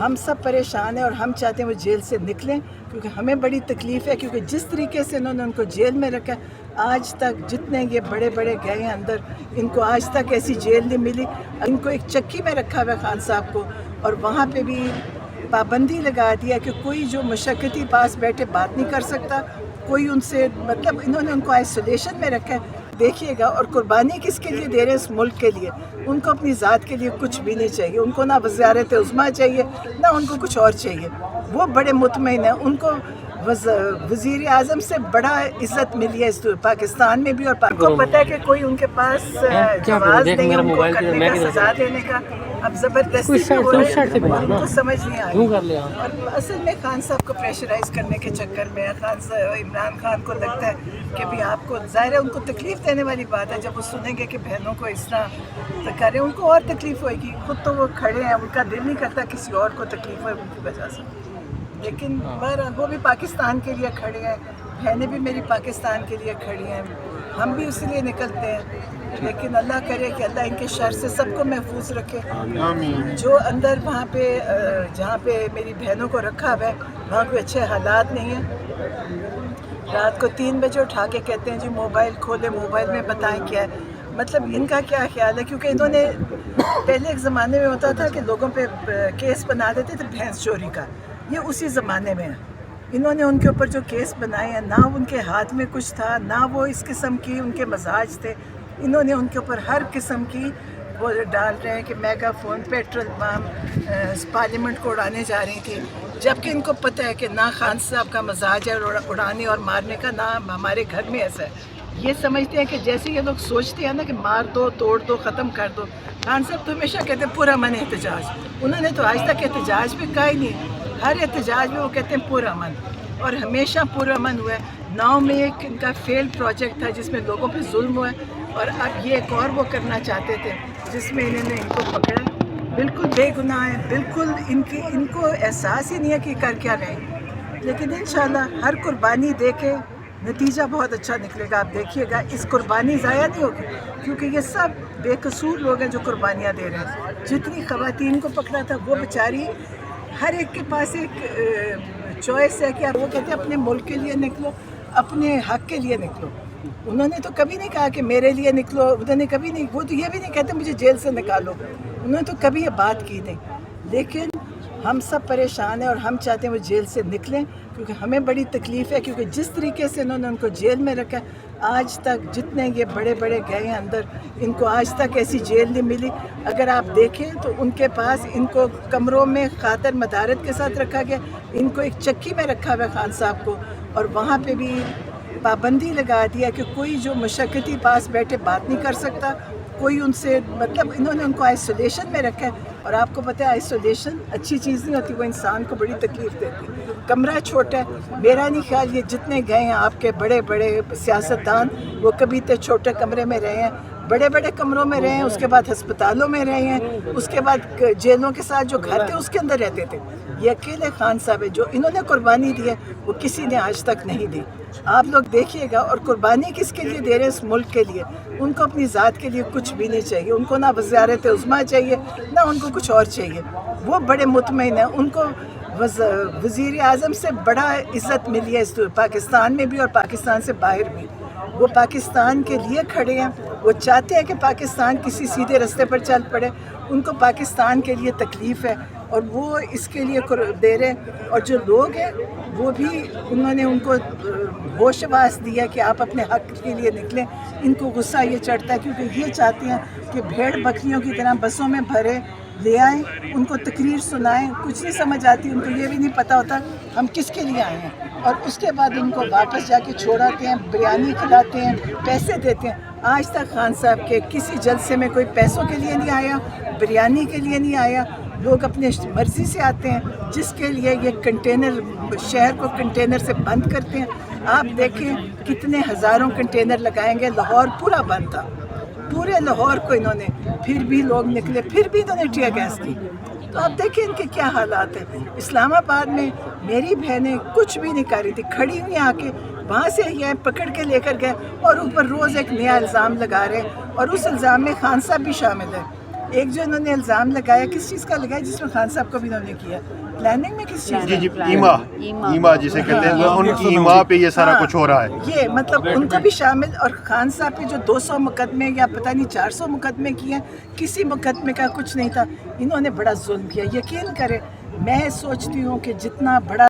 ہم سب پریشان ہیں اور ہم چاہتے ہیں وہ جیل سے نکلیں، کیونکہ ہمیں بڑی تکلیف ہے، کیونکہ جس طریقے سے انہوں نے ان کو جیل میں رکھا ہے، آج تک جتنے یہ بڑے بڑے گئے ہیں اندر، ان کو آج تک ایسی جیل نہیں ملی۔ ان کو ایک چکی میں رکھا ہوا ہے خان صاحب کو، اور وہاں پہ بھی پابندی لگا دیا کہ کوئی جو مشقتی پاس بیٹھے بات نہیں کر سکتا، کوئی ان سے مطلب انہوں نے ان کو آئسولیشن میں رکھا ہے۔ دیکھیے گا، اور قربانی کس کے لیے دے رہے ہیں؟ اس ملک کے لیے۔ ان کو اپنی ذات کے لیے کچھ بھی نہیں چاہیے، ان کو نہ وزارت عظمیٰ چاہیے، نہ ان کو کچھ اور چاہیے۔ وہ بڑے مطمئن ہیں، ان کو وزیر اعظم سے بڑا عزت ملی ہے اس پاکستان میں بھی، اور کو پتہ ہے کہ کوئی ان کے پاس جواز نہیں ہے ان کو کرنے کا، سزا دینے کا۔ اب زبردستی ہو رہے ہیں، ان کو سمجھ نہیں آئی۔ اور اصل میں خان صاحب کو پریشرائز کرنے کے چکر میں عمران خان کو لگتا ہے کہ بھی آپ کو ظاہر ہے ان کو تکلیف دینے والی بات ہے، جب وہ سنیں گے کہ بہنوں کو اس طرح کر رہے ہیں، ان کو اور تکلیف ہوئے گی۔ خود تو وہ کھڑے ہیں، ان کا دل نہیں کرتا کسی اور کو تکلیف ہوئے ان کی وجہ سے، لیکن بہرحال وہ بھی پاکستان کے لیے کھڑے ہیں، بہنیں بھی میری پاکستان کے لیے کھڑی ہیں، ہم بھی اسی لیے نکلتے ہیں۔ لیکن اللہ کرے کہ اللہ ان کے شر سے سب کو محفوظ رکھے۔ جو اندر وہاں پہ جہاں پہ میری بہنوں کو رکھا ہوا ہے، وہاں کوئی اچھے حالات نہیں ہیں۔ رات کو 3 بجے اٹھا کے کہتے ہیں جی موبائل کھولے، موبائل میں بتائیں کیا ہے۔ مطلب ان کا کیا خیال ہے؟ کیونکہ انہوں نے پہلے ایک زمانے میں ہوتا تھا کہ لوگوں پہ کیس بنا دیتے تھے بھینس چوری کا، یہ اسی زمانے میں ہے۔ انہوں نے ان کے اوپر جو کیس بنائے ہیں، نہ ان کے ہاتھ میں کچھ تھا، نہ وہ اس قسم کی ان کے مزاج تھے۔ انہوں نے ان کے اوپر ہر قسم کی وہ ڈال رہے ہیں کہ میگا فون، پیٹرول بم پارلیمنٹ کو اڑانے جا رہی تھی، جبکہ ان کو پتہ ہے کہ نہ خان صاحب کا مزاج ہے اڑانے اور مارنے کا، نہ ہمارے گھر میں ایسا ہے۔ یہ سمجھتے ہیں کہ جیسے یہ لوگ سوچتے ہیں نا کہ مار دو، توڑ دو، ختم کر دو۔ خان صاحب تو ہمیشہ کہتے ہیں پرامن احتجاج، انہوں نے تو آج تک احتجاج بھی کہا ہی نہیں۔ ہر احتجاج میں وہ کہتے ہیں پرامن، اور ہمیشہ پرامن ہوا ہے۔ 9 میں ایک ان کا فیلڈ پروجیکٹ تھا جس میں لوگوں پہ ظلم ہوا ہے، اور اب یہ ایک اور وہ کرنا چاہتے تھے جس میں انہوں نے ان کو پکڑا۔ بالکل بے گناہ ہے، بالکل ان کو احساس ہی نہیں ہے کہ کر کیا رہے ہیں۔ لیکن انشاءاللہ ہر قربانی دے کے نتیجہ بہت اچھا نکلے گا۔ آپ دیکھیے گا، اس قربانی ضائع نہیں ہوگی، کیونکہ یہ سب بے قصور لوگ ہیں جو قربانیاں دے رہے ہیں۔ جتنی خواتین کو پکڑا تھا، وہ بیچاری ہر ایک کے پاس ایک چوائس ہے کہ وہ کہتے ہیں اپنے ملک کے لیے نکلو، اپنے حق کے لیے نکلو۔ انہوں نے تو کبھی نہیں کہا کہ میرے لیے نکلو، انہوں نے کبھی نہیں، وہ تو یہ بھی نہیں کہتے مجھے جیل سے نکالو، انہوں نے تو کبھی یہ بات کی نہیں۔ لیکن ہم سب پریشان ہیں اور ہم چاہتے ہیں وہ جیل سے نکلیں، کیونکہ ہمیں بڑی تکلیف ہے، کیونکہ جس طریقے سے انہوں نے ان کو جیل میں رکھا ہے، آج تک جتنے یہ بڑے بڑے گئے ہیں اندر، ان کو آج تک ایسی جیل نہیں ملی۔ اگر آپ دیکھیں تو ان کے پاس ان کو کمروں میں خاطر مدارت کے ساتھ رکھا گیا، ان کو ایک چکی میں رکھا ہوا ہے خان صاحب کو، اور وہاں پہ بھی پابندی لگا دیا کہ کوئی جو مشقتی پاس بیٹھے بات نہیں کر سکتا، کوئی ان سے مطلب انہوں نے ان کو آئسولیشن میں رکھا ہے۔ اور آپ کو پتہ ہے آئسولیشن اچھی چیز نہیں ہوتی، وہ انسان کو بڑی تکلیف دیتی ہے۔ کمرہ چھوٹا ہے، میرا نہیں خیال یہ جتنے گئے ہیں آپ کے بڑے بڑے سیاستدان، وہ کبھی تو چھوٹے کمرے میں رہے ہیں، بڑے بڑے کمروں میں رہے ہیں، اس کے بعد ہسپتالوں میں رہے ہیں، اس کے بعد جیلوں کے ساتھ جو گھر تھے اس کے اندر رہتے تھے۔ یہ اکیلے خان صاحب ہے جو انہوں نے قربانی دی ہے، وہ کسی نے آج تک نہیں دی۔ آپ لوگ دیکھیے گا، اور قربانی کس کے لیے دے رہے ہیں؟ اس ملک کے لیے۔ ان کو اپنی ذات کے لیے کچھ بھی نہیں چاہیے، ان کو نہ وزارت عظمیٰ چاہیے، نہ ان کو کچھ اور چاہیے۔ وہ بڑے مطمئن ہیں، ان کو وزیر اعظم سے بڑا عزت ملی ہے اس پاکستان میں بھی اور پاکستان سے باہر بھی۔ وہ پاکستان کے لیے کھڑے ہیں، وہ چاہتے ہیں کہ پاکستان کسی سیدھے راستے پر چل پڑے۔ ان کو پاکستان کے لیے تکلیف ہے اور وہ اس کے لیے دے رہے ہیں۔ اور جو لوگ ہیں وہ بھی انہوں نے ان کو ہوش آواز دیا کہ آپ اپنے حق کے لیے نکلیں۔ ان کو غصہ یہ چڑھتا ہے کیونکہ یہ چاہتے ہیں کہ بھیڑ بکریوں کی طرح بسوں میں بھرے لے آئیں، ان کو تقریر سنائیں، کچھ نہیں سمجھ آتی، ان کو یہ بھی نہیں پتہ ہوتا ہم کس کے لیے آئے ہیں، اور اس کے بعد ان کو واپس جا کے چھوڑاتے ہیں، بریانی کھلاتے ہیں، پیسے دیتے ہیں۔ آج تک خان صاحب کے کسی جلسے میں کوئی پیسوں کے لیے نہیں آیا، بریانی کے لیے نہیں آیا۔ لوگ اپنے مرضی سے آتے ہیں، جس کے لیے یہ کنٹینر شہر کو کنٹینر سے بند کرتے ہیں۔ آپ دیکھیں کتنے ہزاروں کنٹینر لگائیں گے، لاہور پورا بند تھا، پورے لاہور کو انہوں نے، پھر بھی لوگ نکلے، پھر بھی انہوں نے ٹیئر گیس کی۔ تو آپ دیکھیں ان کے کیا حالات ہیں۔ اسلام آباد میں میری بہنیں کچھ بھی نہیں کر رہی تھی، کھڑی ہوئی آ کے وہاں سے یہ پکڑ کے لے کر گئے، اور اوپر روز ایک نیا الزام لگا رہے ہیں، اور اس الزام میں خان صاحب بھی شامل ہیں۔ ایک جو انہوں نے الزام لگایا کس چیز کا لگایا جس میں خان صاحب کو بھی انہوں نے کیا پلاننگ میں کس چیز جی جی ایما ایما جسے کہتے ہیں ان کی ایما پہ یہ سارا کچھ ہو رہا ہے. یہ مطلب ان کو بھی شامل اور خان صاحب کے جو 200 مقدمے یا پتہ نہیں 400 مقدمے کیے ہیں کسی مقدمے کا کچھ نہیں تھا. انہوں نے بڑا ظلم کیا. یقین کرے میں سوچتی ہوں کہ جتنا بڑا